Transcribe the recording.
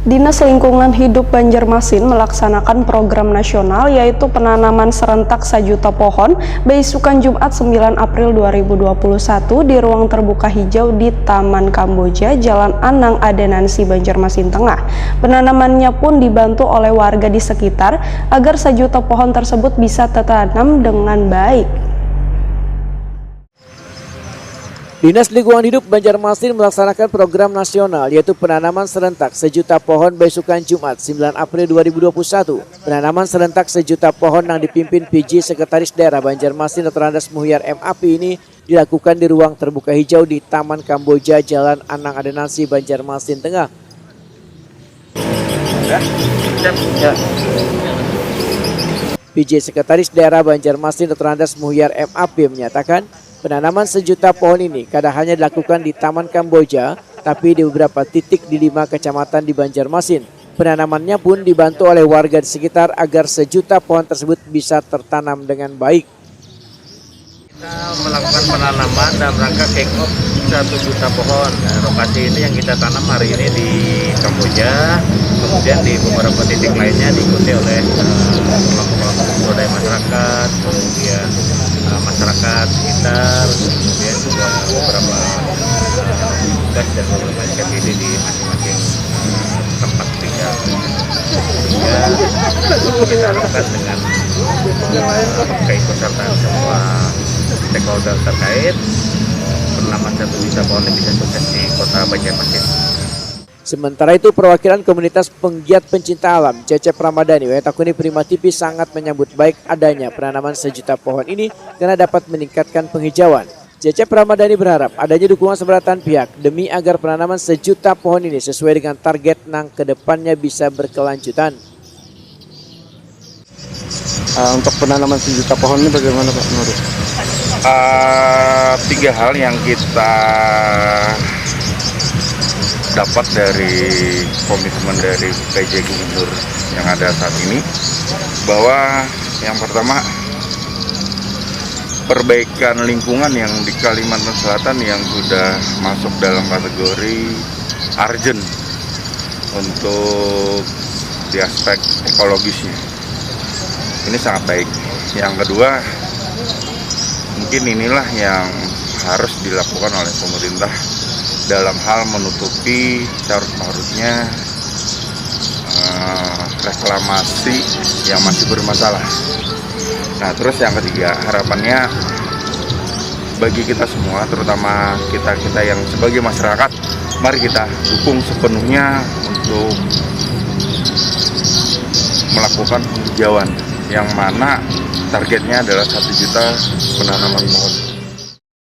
Dinas Lingkungan Hidup Banjarmasin melaksanakan program nasional yaitu penanaman serentak 1 juta pohon beisukan Jumat 9 April 2021 di ruang terbuka hijau di Taman Kamboja, Jalan Anang Adenansi, Banjarmasin Tengah. Penanamannya pun dibantu oleh warga di sekitar agar 1 juta pohon tersebut bisa tertanam dengan baik. Dinas Lingkungan Hidup Banjarmasin melaksanakan program nasional yaitu penanaman serentak 1 juta pohon beisukan Jumat 9 April 2021. Penanaman serentak 1 juta pohon yang dipimpin PJ Sekretaris Daerah Banjarmasin Dr. Andas Muhyar MAP ini dilakukan di ruang terbuka hijau di Taman Kamboja, Jalan Anang Adenansi, Banjarmasin Tengah. PJ Sekretaris Daerah Banjarmasin Dr. Andas Muhyar MAP menyatakan penanaman 1 juta pohon ini kadang hanya dilakukan di Taman Kamboja, tapi di beberapa titik di 5 kecamatan di Banjarmasin. Penanamannya pun dibantu oleh warga di sekitar agar 1 juta pohon tersebut bisa tertanam dengan baik. Kita melakukan penanaman dalam rangka kick-off 1 juta pohon. Lokasi ini yang kita tanam hari ini di Kamboja, kemudian di beberapa titik lainnya diikuti oleh kelompok-kelompok swadaya masyarakat, kemudian masyarakat sekitar, kemudian juga beberapa tugas dan beberapa SKPD di masing-masing tempat tinggal. Sehingga kita harapkan dengan keikutsertaan semua stakeholder terkait, penanaman 1 juta pohon yang bisa sukses di Kota Banjarmasin. Sementara itu, perwakilan komunitas penggiat pencinta alam Cecep Ramadhani Wetakuni Prima TV sangat menyambut baik adanya penanaman 1 juta pohon ini karena dapat meningkatkan penghijauan. Cecep Ramadhani berharap adanya dukungan seberatan pihak demi agar penanaman 1 juta pohon ini sesuai dengan target yang kedepannya bisa berkelanjutan. Untuk penanaman 1 juta pohon ini bagaimana Pak menurut? 3 hal yang kita dapat dari komitmen dari PJ Gubernur yang ada saat ini, bahwa yang pertama perbaikan lingkungan yang di Kalimantan Selatan yang sudah masuk dalam kategori urgent untuk di aspek ekologisnya, ini sangat baik. Yang kedua, mungkin inilah yang harus dilakukan oleh pemerintah dalam hal menutupi carut-marutnya reklamasi yang masih bermasalah. Nah, terus yang ketiga, harapannya bagi kita semua, terutama kita yang sebagai masyarakat, mari kita dukung sepenuhnya untuk melakukan penghijauan yang mana targetnya adalah 1 juta penanaman pohon.